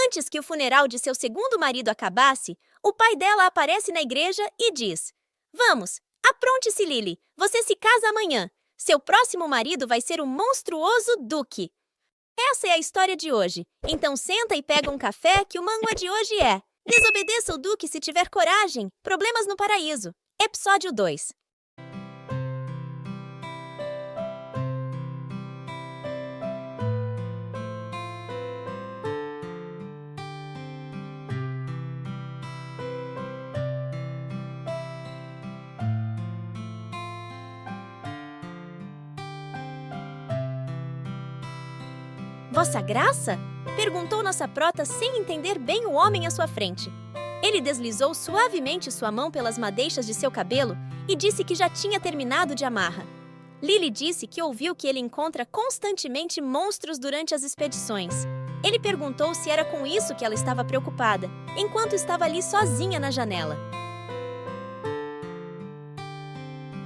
Antes que o funeral de seu segundo marido acabasse, o pai dela aparece na igreja e diz: Vamos, apronte-se, Lily, você se casa amanhã. Seu próximo marido vai ser o monstruoso Duque. Essa é a história de hoje. Então senta e pega um café que o mangá de hoje é: Desobedeça o Duque se tiver coragem. Problemas no Paraíso. Episódio 2. Vossa Graça? Perguntou nossa prota sem entender bem o homem à sua frente. Ele deslizou suavemente sua mão pelas madeixas de seu cabelo e disse que já tinha terminado de amarra. Lily disse que ouviu que ele encontra constantemente monstros durante as expedições. Ele perguntou se era com isso que ela estava preocupada, enquanto estava ali sozinha na janela.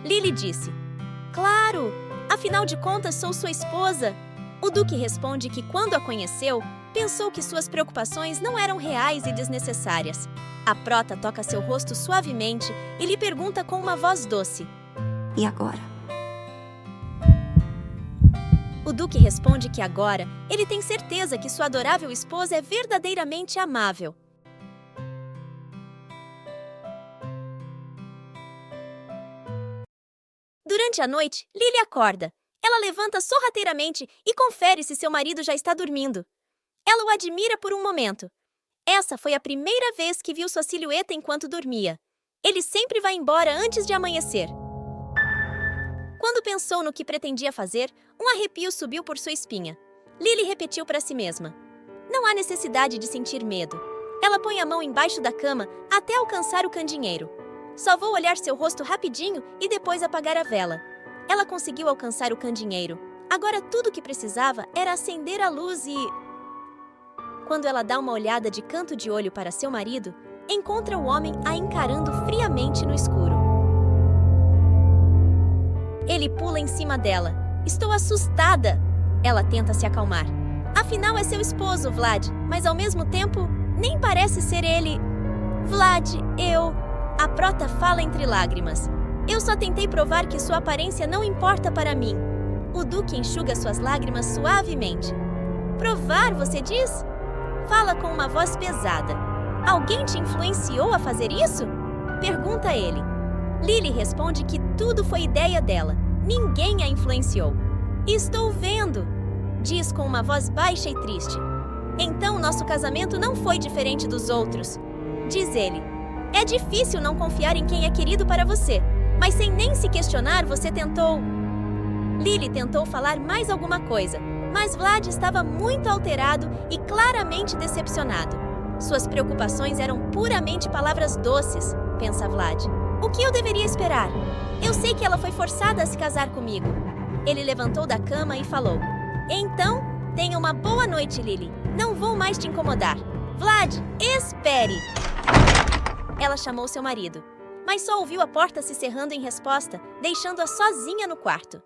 Lily disse: Claro! Afinal de contas, sou sua esposa! O Duque responde que quando a conheceu, pensou que suas preocupações não eram reais e desnecessárias. A prota toca seu rosto suavemente e lhe pergunta com uma voz doce: E agora? O Duque responde que agora ele tem certeza que sua adorável esposa é verdadeiramente amável. Durante a noite, Lily acorda. Ela levanta sorrateiramente e confere se seu marido já está dormindo. Ela o admira por um momento. Essa foi a primeira vez que viu sua silhueta enquanto dormia. Ele sempre vai embora antes de amanhecer. Quando pensou no que pretendia fazer, um arrepio subiu por sua espinha. Lily repetiu para si mesma: Não há necessidade de sentir medo. Ela põe a mão embaixo da cama até alcançar o candeeiro. Só vou olhar seu rosto rapidinho e depois apagar a vela. Ela conseguiu alcançar o candeeiro. Agora tudo o que precisava era acender a luz e... Quando ela dá uma olhada de canto de olho para seu marido, encontra o homem a encarando friamente no escuro. Ele pula em cima dela. Estou assustada! Ela tenta se acalmar. Afinal é seu esposo, Vlad, mas ao mesmo tempo, nem parece ser ele. Vlad, A prota fala entre lágrimas. Eu só tentei provar que sua aparência não importa para mim. O Duque enxuga suas lágrimas suavemente. Provar, você diz? Fala com uma voz pesada. Alguém te influenciou a fazer isso? Pergunta ele. Lily responde que tudo foi ideia dela. Ninguém a influenciou. Estou vendo, diz com uma voz baixa e triste. Então nosso casamento não foi diferente dos outros, diz ele. É difícil não confiar em quem é querido para você. Mas sem nem se questionar, você tentou... Lily tentou falar mais alguma coisa, mas Vlad estava muito alterado e claramente decepcionado. Suas preocupações eram puramente palavras doces, pensa Vlad. O que eu deveria esperar? Eu sei que ela foi forçada a se casar comigo. Ele levantou da cama e falou: Então, tenha uma boa noite, Lily. Não vou mais te incomodar. Vlad, espere! Ela chamou seu marido, mas só ouviu a porta se cerrando em resposta, deixando-a sozinha no quarto.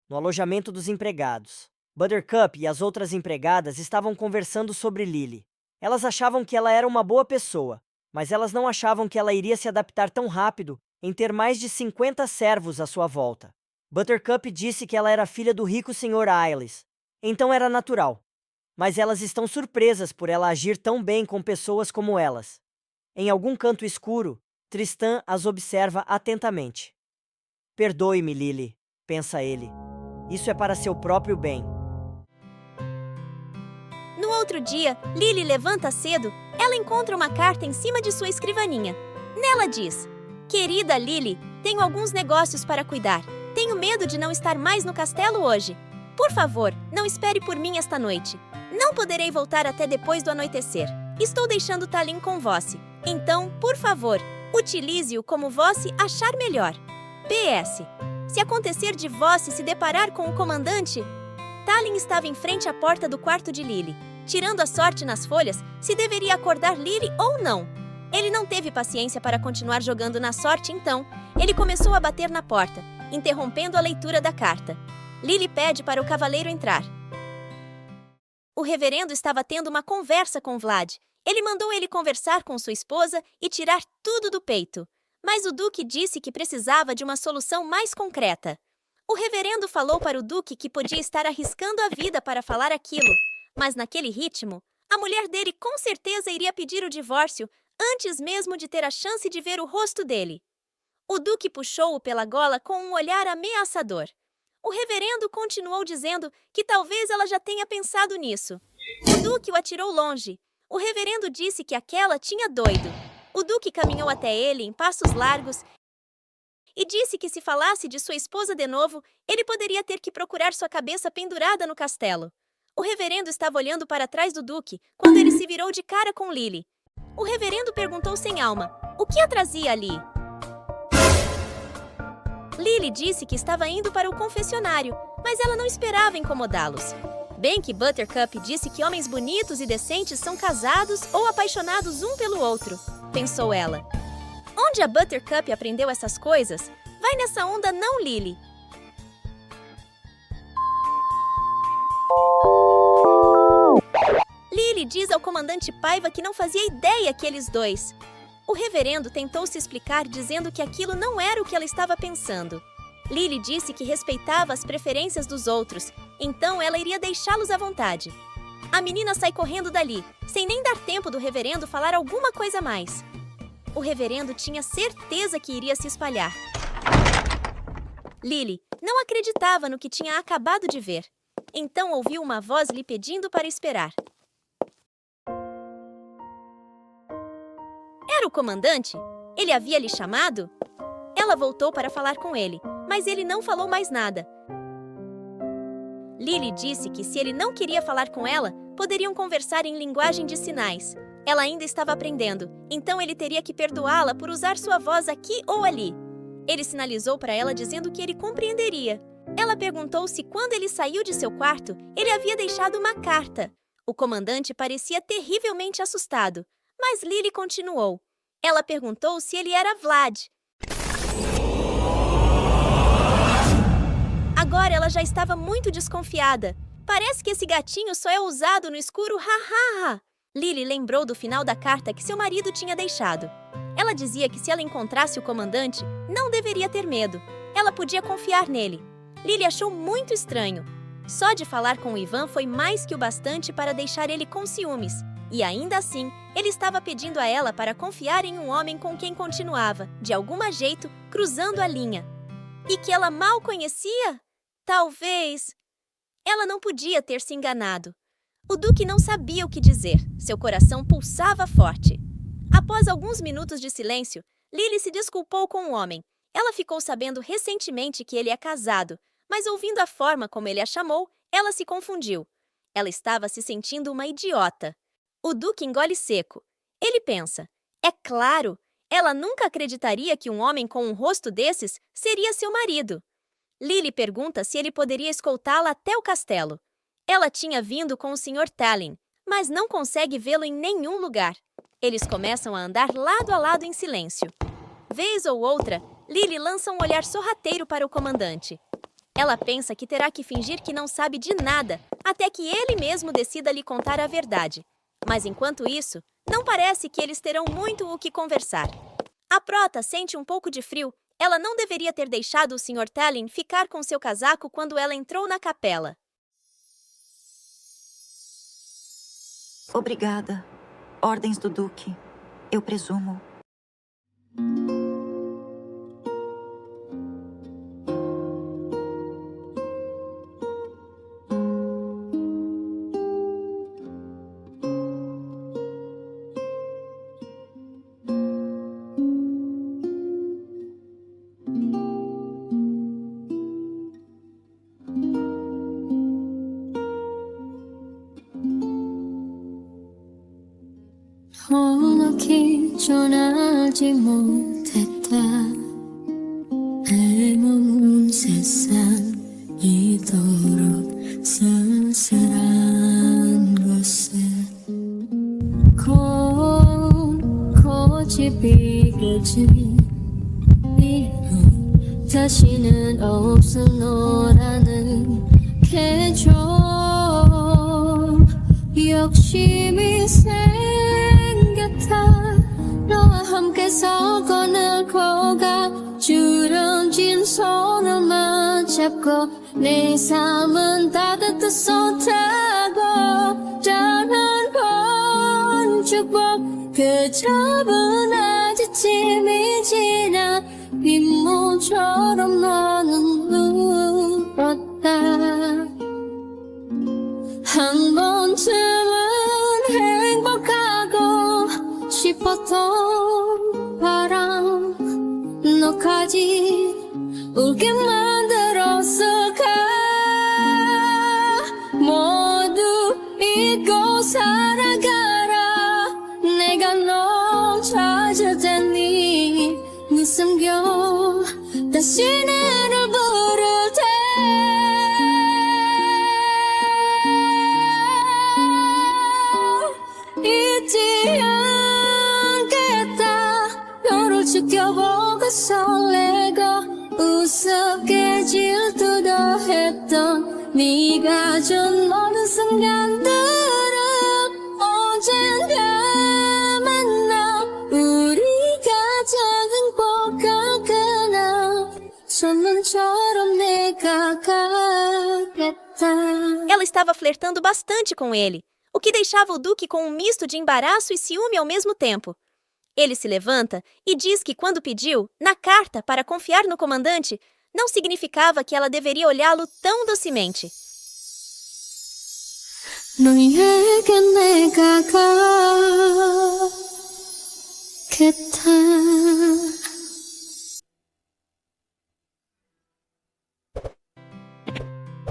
No alojamento dos empregados, Buttercup e as outras empregadas estavam conversando sobre Lily. Elas achavam que ela era uma boa pessoa, mas elas não achavam que ela iria se adaptar tão rápido em ter mais de 50 servos à sua volta. Buttercup disse que ela era filha do rico Sr. Ailes, então era natural. Mas elas estão surpresas por ela agir tão bem com pessoas como elas. Em algum canto escuro, Tristan as observa atentamente. Perdoe-me, Lily, pensa ele. Isso é para seu próprio bem. No outro dia, Lily levanta cedo. Ela encontra uma carta em cima de sua escrivaninha. Nela diz: Querida Lily, tenho alguns negócios para cuidar. Tenho medo de não estar mais no castelo hoje. Por favor, não espere por mim esta noite. Não poderei voltar até depois do anoitecer. Estou deixando Tallinn com Vossi. Então, por favor, utilize-o como Vossi achar melhor. PS. Se acontecer de Vossi se deparar com o comandante... Tallinn estava em frente à porta do quarto de Lily, tirando a sorte nas folhas se deveria acordar Lily ou não. Ele não teve paciência para continuar jogando na sorte, então ele começou a bater na porta, interrompendo a leitura da carta. Lily pede para o cavaleiro entrar. O reverendo estava tendo uma conversa com Vlad. Ele mandou ele conversar com sua esposa e tirar tudo do peito. Mas o duque disse que precisava de uma solução mais concreta. O reverendo falou para o duque que podia estar arriscando a vida para falar aquilo, mas naquele ritmo, a mulher dele com certeza iria pedir o divórcio antes mesmo de ter a chance de ver o rosto dele. O duque puxou-o pela gola com um olhar ameaçador. O reverendo continuou dizendo que talvez ela já tenha pensado nisso. O duque o atirou longe. O reverendo disse que aquela tinha doido. O duque caminhou até ele em passos largos e disse que se falasse de sua esposa de novo, ele poderia ter que procurar sua cabeça pendurada no castelo. O reverendo estava olhando para trás do duque quando ele se virou de cara com Lily. O reverendo perguntou sem alma, o que a trazia ali? Lily disse que estava indo para o confessionário, mas ela não esperava incomodá-los. Bem que Buttercup disse que homens bonitos e decentes são casados ou apaixonados um pelo outro, pensou ela. Onde a Buttercup aprendeu essas coisas? Vai nessa onda não, Lily. Lily diz ao comandante Paiva que não fazia ideia que eles dois. O reverendo tentou se explicar dizendo que aquilo não era o que ela estava pensando. Lily disse que respeitava as preferências dos outros, então ela iria deixá-los à vontade. A menina sai correndo dali, sem nem dar tempo do reverendo falar alguma coisa mais. O reverendo tinha certeza que iria se espalhar. Lily não acreditava no que tinha acabado de ver. Então ouviu uma voz lhe pedindo para esperar. Era o comandante? Ele havia lhe chamado? Ela voltou para falar com ele, mas ele não falou mais nada. Lily disse que se ele não queria falar com ela, poderiam conversar em linguagem de sinais. Ela ainda estava aprendendo, então ele teria que perdoá-la por usar sua voz aqui ou ali. Ele sinalizou para ela dizendo que ele compreenderia. Ela perguntou se quando ele saiu de seu quarto, ele havia deixado uma carta. O comandante parecia terrivelmente assustado, mas Lily continuou. Ela perguntou se ele era Vlad. Agora ela já estava muito desconfiada. Parece que esse gatinho só é usado no escuro, hahaha. Lily lembrou do final da carta que seu marido tinha deixado. Ela dizia que se ela encontrasse o comandante, não deveria ter medo. Ela podia confiar nele. Lily achou muito estranho. Só de falar com o Ivan foi mais que o bastante para deixar ele com ciúmes. E ainda assim, ele estava pedindo a ela para confiar em um homem com quem continuava, de algum jeito, cruzando a linha. E que ela mal conhecia? Talvez. Ela não podia ter se enganado. O duque não sabia o que dizer. Seu coração pulsava forte. Após alguns minutos de silêncio, Lily se desculpou com o homem. Ela ficou sabendo recentemente que ele é casado, mas ouvindo a forma como ele a chamou, ela se confundiu. Ela estava se sentindo uma idiota. O duque engole seco. Ele pensa, é claro, ela nunca acreditaria que um homem com um rosto desses seria seu marido. Lily pergunta se ele poderia escoltá-la até o castelo. Ela tinha vindo com o Sr. Tallien, mas não consegue vê-lo em nenhum lugar. Eles começam a andar lado a lado em silêncio. Vez ou outra, Lily lança um olhar sorrateiro para o comandante. Ela pensa que terá que fingir que não sabe de nada, até que ele mesmo decida lhe contar a verdade. Mas enquanto isso, não parece que eles terão muito o que conversar. A prota sente um pouco de frio. Ela não deveria ter deixado o Sr. Tallien ficar com seu casaco quando ela entrou na capela. Obrigada. Ordens do Duque. Eu presumo. 정확히 전하지 못했다. 해모은 세상 이토록 쓸쓸한 곳에 고집이 그진 이후 다시는 없을 너라는 계절 욕심이 생겼다 너와 함께서 거늘 코가 주름진 손을 맞잡고 내 삶은 따뜻한 손타고 떠난 본 축복 그 차분한 지침이 지나 빗물처럼 너는 울었다 한 번쯤은 행복하고 싶었던 바람 너까지 울게 만들었을까 모두 잊고 살아가라 내가 널 찾을 테니 눈 숨겨 다시 나를 부를 때 잊지 않겠다 너를 지켜보고 설레고 우습게 질투도 했던 네가 준 모든 순간들은 언젠가 만나 우리가 작은 꽃가 그날 손눈처럼 내가 가겠다 Ela estava flertando bastante com ele, o que deixava o Duque com um misto de embaraço e ciúme ao mesmo tempo. Ele se levanta e diz que quando pediu, na carta, para confiar no comandante, não significava que ela deveria olhá-lo tão docemente. 너에게 내가 가겠다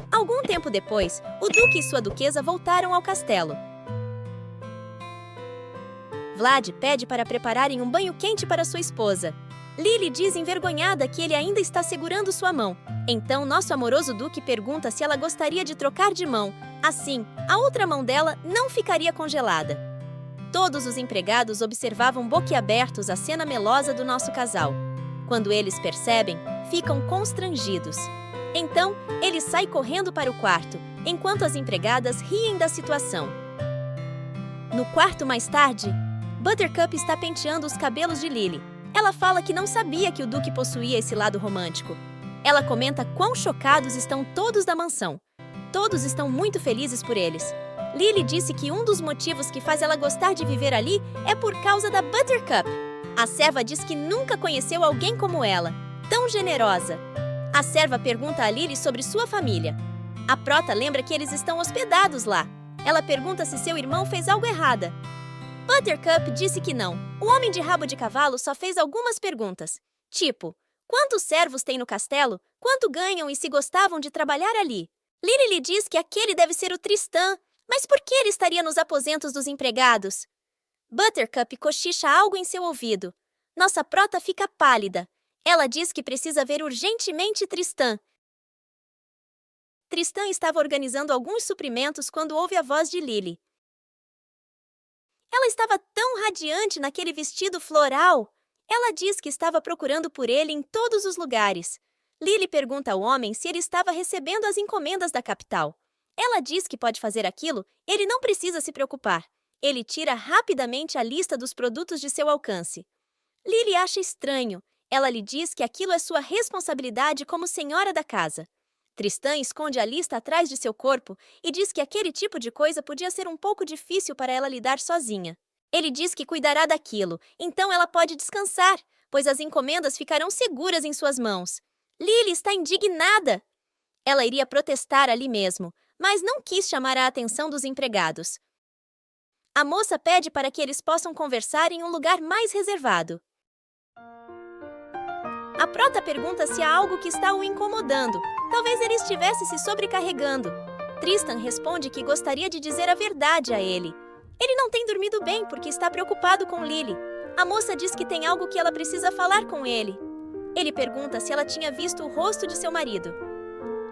Algum tempo depois, o Duque e sua duquesa voltaram ao castelo. Vlad pede para prepararem um banho quente para sua esposa. Lily diz envergonhada que ele ainda está segurando sua mão. Então, nosso amoroso Duque pergunta se ela gostaria de trocar de mão. Assim, a outra mão dela não ficaria congelada. Todos os empregados observavam boquiabertos a cena melosa do nosso casal. Quando eles percebem, ficam constrangidos. Então, ele sai correndo para o quarto, enquanto as empregadas riem da situação. No quarto mais tarde, Buttercup está penteando os cabelos de Lily. Ela fala que não sabia que o Duque possuía esse lado romântico. Ela comenta quão chocados estão todos da mansão. Todos estão muito felizes por eles. Lily disse que um dos motivos que faz ela gostar de viver ali é por causa da Buttercup. A serva diz que nunca conheceu alguém como ela, tão generosa. A serva pergunta a Lily sobre sua família. A prota lembra que eles estão hospedados lá. Ela pergunta se seu irmão fez algo errado. Buttercup disse que não. O homem de rabo de cavalo só fez algumas perguntas. Tipo, quantos servos tem no castelo? Quanto ganham e se gostavam de trabalhar ali? Lily lhe diz que aquele deve ser o Tristan. Mas por que ele estaria nos aposentos dos empregados? Buttercup cochicha algo em seu ouvido. Nossa prota fica pálida. Ela diz que precisa ver urgentemente Tristan. Tristan estava organizando alguns suprimentos quando ouve a voz de Lily. Ela estava tão radiante naquele vestido floral. Ela diz que estava procurando por ele em todos os lugares. Lily pergunta ao homem se ele estava recebendo as encomendas da capital. Ela diz que pode fazer aquilo, ele não precisa se preocupar. Ele tira rapidamente a lista dos produtos de seu alcance. Lily acha estranho. Ela lhe diz que aquilo é sua responsabilidade como senhora da casa. Tristan esconde a lista atrás de seu corpo e diz que aquele tipo de coisa podia ser um pouco difícil para ela lidar sozinha. Ele diz que cuidará daquilo, então ela pode descansar, pois as encomendas ficarão seguras em suas mãos. Lily está indignada. Ela iria protestar ali mesmo, mas não quis chamar a atenção dos empregados. A moça pede para que eles possam conversar em um lugar mais reservado. A prota pergunta se há algo que está o incomodando. Talvez ele estivesse se sobrecarregando. Tristan responde que gostaria de dizer a verdade a ele. Ele não tem dormido bem porque está preocupado com Lily. A moça diz que tem algo que ela precisa falar com ele. Ele pergunta se ela tinha visto o rosto de seu marido.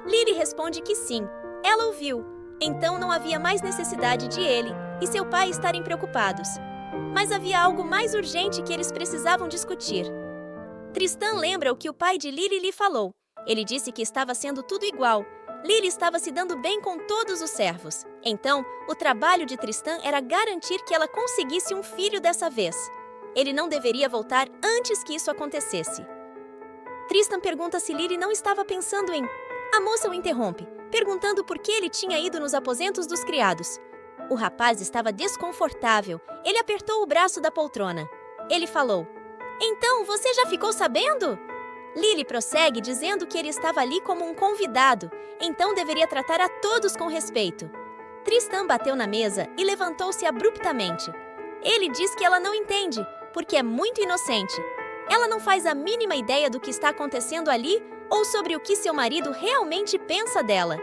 Lily responde que sim. Ela o viu. Então não havia mais necessidade de ele e seu pai estarem preocupados. Mas havia algo mais urgente que eles precisavam discutir. Tristan lembra o que o pai de Lily lhe falou. Ele disse que estava sendo tudo igual. Lily estava se dando bem com todos os servos. Então, o trabalho de Tristan era garantir que ela conseguisse um filho dessa vez. Ele não deveria voltar antes que isso acontecesse. Tristan pergunta se Lily não estava pensando em... A moça o interrompe, perguntando por que ele tinha ido nos aposentos dos criados. O rapaz estava desconfortável. Ele apertou o braço da poltrona. Ele falou: "Então, você já ficou sabendo?" Lily prossegue dizendo que ele estava ali como um convidado, então deveria tratar a todos com respeito. Tristan bateu na mesa e levantou-se abruptamente. Ele diz que ela não entende, porque é muito inocente. Ela não faz a mínima ideia do que está acontecendo ali ou sobre o que seu marido realmente pensa dela.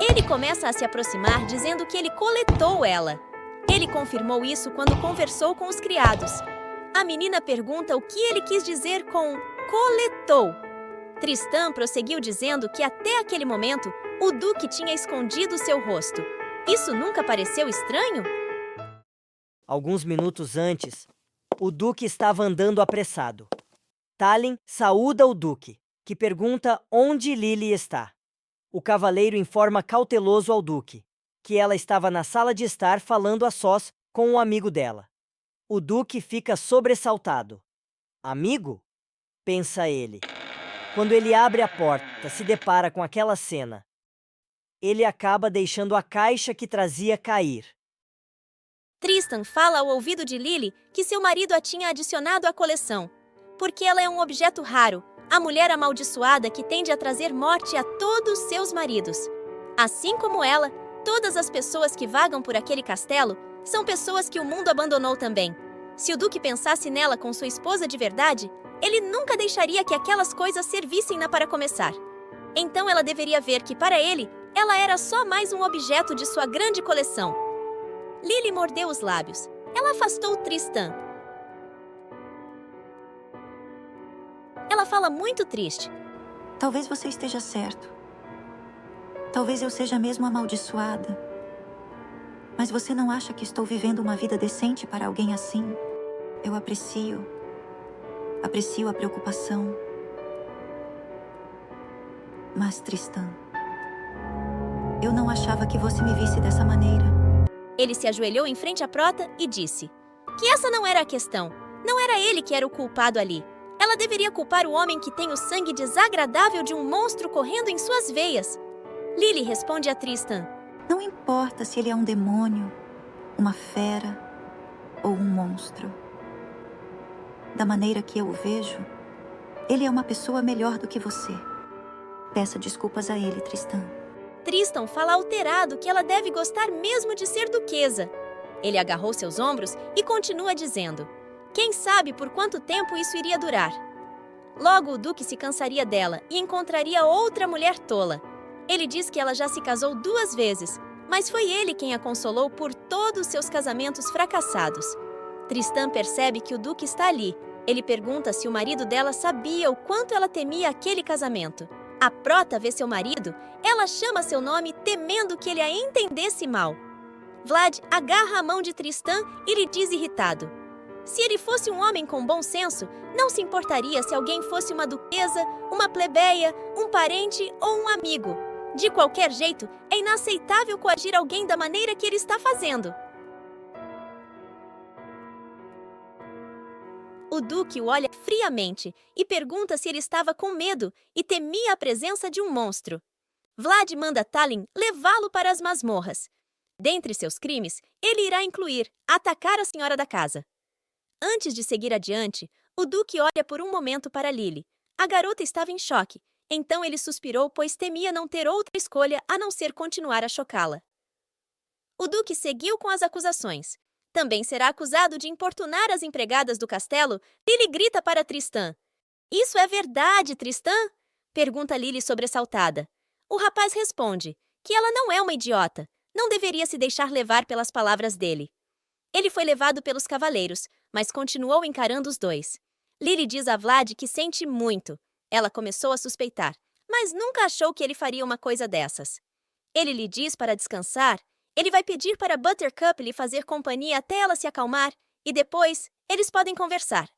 Ele começa a se aproximar dizendo que ele coletou ela. Ele confirmou isso quando conversou com os criados. A menina pergunta o que ele quis dizer com coletou. Tristan prosseguiu dizendo que até aquele momento o Duque tinha escondido seu rosto. Isso nunca pareceu estranho? Alguns minutos antes, o Duque estava andando apressado. Tallin saúda o Duque, que pergunta onde Lily está. O cavaleiro informa cauteloso ao Duque que ela estava na sala de estar falando a sós com um amigo dela. O Duque fica sobressaltado. Amigo? Pensa ele. Quando ele abre a porta, se depara com aquela cena. Ele acaba deixando a caixa que trazia cair. Tristan fala ao ouvido de Lily que seu marido a tinha adicionado à coleção, porque ela é um objeto raro, a mulher amaldiçoada que tende a trazer morte a todos seus maridos. Assim como ela, todas as pessoas que vagam por aquele castelo são pessoas que o mundo abandonou também. Se o Duque pensasse nela com sua esposa de verdade, ele nunca deixaria que aquelas coisas servissem-na para começar. Então ela deveria ver que, para ele, ela era só mais um objeto de sua grande coleção. Lily mordeu os lábios. Ela afastou Tristan. Ela fala muito triste. Talvez você esteja certo. Talvez eu seja mesmo amaldiçoada. Mas você não acha que estou vivendo uma vida decente para alguém assim? Eu aprecio a preocupação. Mas, Tristan, eu não achava que você me visse dessa maneira. Ele se ajoelhou em frente à prota e disse que essa não era a questão. Não era ele que era o culpado ali. Ela deveria culpar o homem que tem o sangue desagradável de um monstro correndo em suas veias. Lily responde a Tristan: Não importa se ele é um demônio, uma fera ou um monstro. Da maneira que eu o vejo, ele é uma pessoa melhor do que você. Peça desculpas a ele, Tristan. Tristan fala alterado que ela deve gostar mesmo de ser duquesa. Ele agarrou seus ombros e continua dizendo: quem sabe por quanto tempo isso iria durar? Logo o Duque se cansaria dela e encontraria outra mulher tola. Ele diz que ela já se casou 2 vezes, mas foi ele quem a consolou por todos seus casamentos fracassados. Tristan percebe que o Duque está ali. Ele pergunta se o marido dela sabia o quanto ela temia aquele casamento. A prota vê seu marido, ela chama seu nome temendo que ele a entendesse mal. Vlad agarra a mão de Tristan e lhe diz irritado: se ele fosse um homem com bom senso, não se importaria se alguém fosse uma duquesa, uma plebeia, um parente ou um amigo. De qualquer jeito, é inaceitável coagir alguém da maneira que ele está fazendo. O Duque o olha friamente e pergunta se ele estava com medo e temia a presença de um monstro. Vlad manda Tallin levá-lo para as masmorras. Dentre seus crimes, ele irá incluir atacar a senhora da casa. Antes de seguir adiante, o Duque olha por um momento para Lily. A garota estava em choque, então ele suspirou pois temia não ter outra escolha a não ser continuar a chocá-la. O Duque seguiu com as acusações. Também será acusado de importunar as empregadas do castelo. Lily grita para Tristan: isso é verdade, Tristan? Pergunta Lily sobressaltada. O rapaz responde que ela não é uma idiota. Não deveria se deixar levar pelas palavras dele. Ele foi levado pelos cavaleiros, mas continuou encarando os dois. Lily diz a Vlad que sente muito. Ela começou a suspeitar, mas nunca achou que ele faria uma coisa dessas. Ele lhe diz para descansar. Ele vai pedir para Buttercup lhe fazer companhia até ela se acalmar e depois eles podem conversar.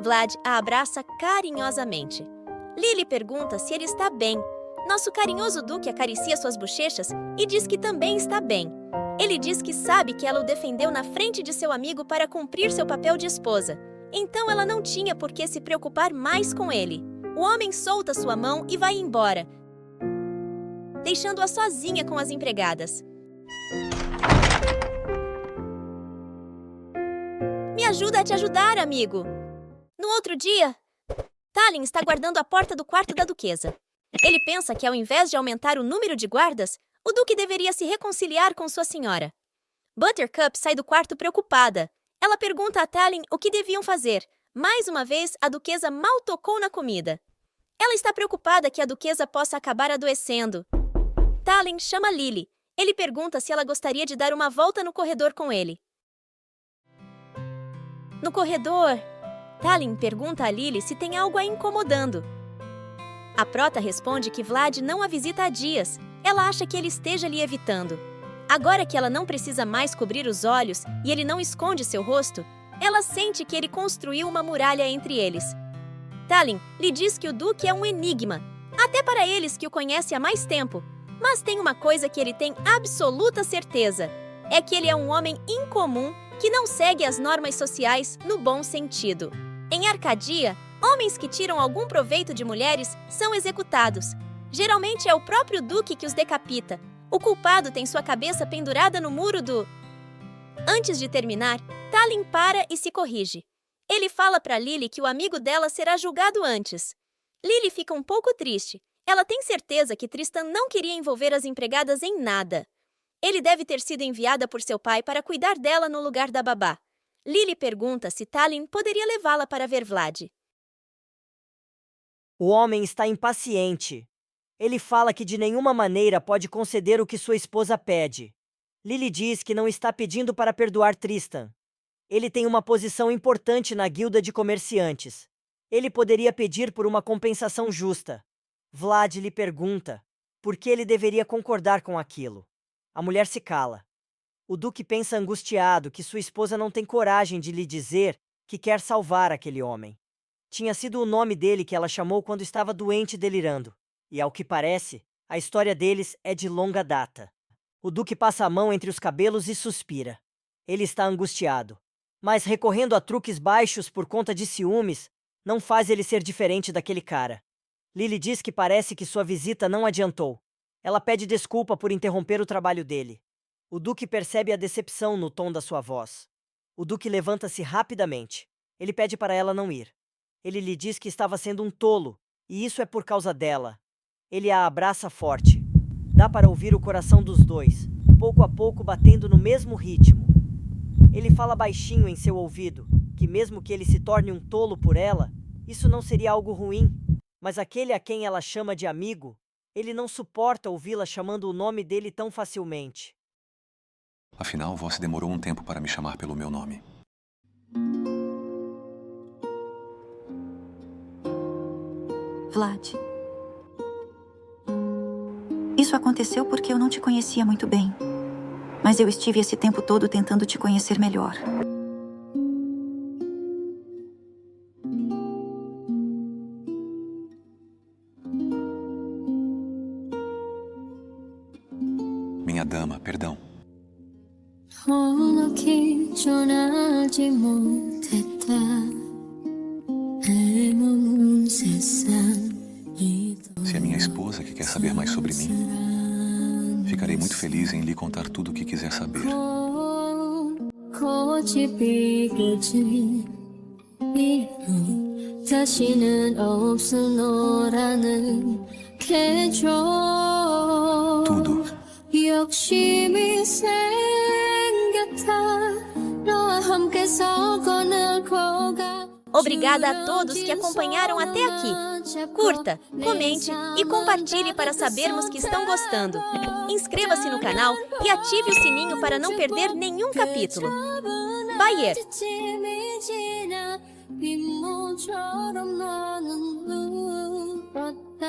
Vlad a abraça carinhosamente. Lily pergunta se ele está bem. Nosso carinhoso Duque acaricia suas bochechas e diz que também está bem. Ele diz que sabe que ela o defendeu na frente de seu amigo para cumprir seu papel de esposa. Então ela não tinha por que se preocupar mais com ele. O homem solta sua mão e vai embora, deixando-a sozinha com as empregadas. Me ajuda a te ajudar, amigo. No outro dia, Tallinn está guardando a porta do quarto da duquesa. Ele pensa que ao invés de aumentar o número de guardas, o duque deveria se reconciliar com sua senhora. Buttercup sai do quarto preocupada. Ela pergunta a Tallinn o que deviam fazer. Mais uma vez, a duquesa mal tocou na comida. Ela está preocupada que a duquesa possa acabar adoecendo. Tallinn chama Lily. Ele pergunta se ela gostaria de dar uma volta no corredor com ele. No corredor, Tallinn pergunta a Lily se tem algo a incomodando. A prota responde que Vlad não a visita há dias. Ela acha que ele esteja lhe evitando. Agora que ela não precisa mais cobrir os olhos e ele não esconde seu rosto, ela sente que ele construiu uma muralha entre eles. Tallinn lhe diz que o Duque é um enigma, até para eles que o conhecem há mais tempo. Mas tem uma coisa que ele tem absoluta certeza. É que ele é um homem incomum que não segue as normas sociais no bom sentido. Em Arcadia, homens que tiram algum proveito de mulheres são executados. Geralmente é o próprio Duque que os decapita. O culpado tem sua cabeça pendurada no muro do... Antes de terminar, Tallinn para e se corrige. Ele fala para Lily que o amigo dela será julgado antes. Lily fica um pouco triste. Ela tem certeza que Tristan não queria envolver as empregadas em nada. Ele deve ter sido enviada por seu pai para cuidar dela no lugar da babá. Lily pergunta se Tallinn poderia levá-la para ver Vlad. O homem está impaciente. Ele fala que de nenhuma maneira pode conceder o que sua esposa pede. Lily diz que não está pedindo para perdoar Tristan. Ele tem uma posição importante na guilda de comerciantes. Ele poderia pedir por uma compensação justa. Vlad lhe pergunta por que ele deveria concordar com aquilo. A mulher se cala. O Duque pensa angustiado que sua esposa não tem coragem de lhe dizer que quer salvar aquele homem. Tinha sido o nome dele que ela chamou quando estava doente e delirando. E, ao que parece, a história deles é de longa data. O Duque passa a mão entre os cabelos e suspira. Ele está angustiado. Mas recorrendo a truques baixos por conta de ciúmes, não faz ele ser diferente daquele cara. Lily diz que parece que sua visita não adiantou. Ela pede desculpa por interromper o trabalho dele. O Duque percebe a decepção no tom da sua voz. O Duque levanta-se rapidamente. Ele pede para ela não ir. Ele lhe diz que estava sendo um tolo, e isso é por causa dela. Ele a abraça forte. Dá para ouvir o coração dos dois, pouco a pouco batendo no mesmo ritmo. Ele fala baixinho em seu ouvido, que mesmo que ele se torne um tolo por ela, isso não seria algo ruim, mas aquele a quem ela chama de amigo, ele não suporta ouvi-la chamando o nome dele tão facilmente. Afinal, você demorou um tempo para me chamar pelo meu nome. Vlad. Isso aconteceu porque eu não te conhecia muito bem. Mas eu estive esse tempo todo tentando te conhecer melhor. Minha dama, perdão. 정확히 전하지 못했다 해놓은 세상이 Se é minha esposa que quer saber mais sobre mim, ficarei muito feliz em lhe contar tudo o que quiser saber. 고집이 그지 이후 다시는 없을 너라는 개조 Tudo. 욕심이 생겼다 너와 함께서 거늘 거가 Obrigada a todos que acompanharam até aqui. Curta, comente e compartilhe para sabermos que estão gostando. Inscreva-se no canal e ative o sininho para não perder nenhum capítulo. Bayer. 빗물처럼 나는 울었다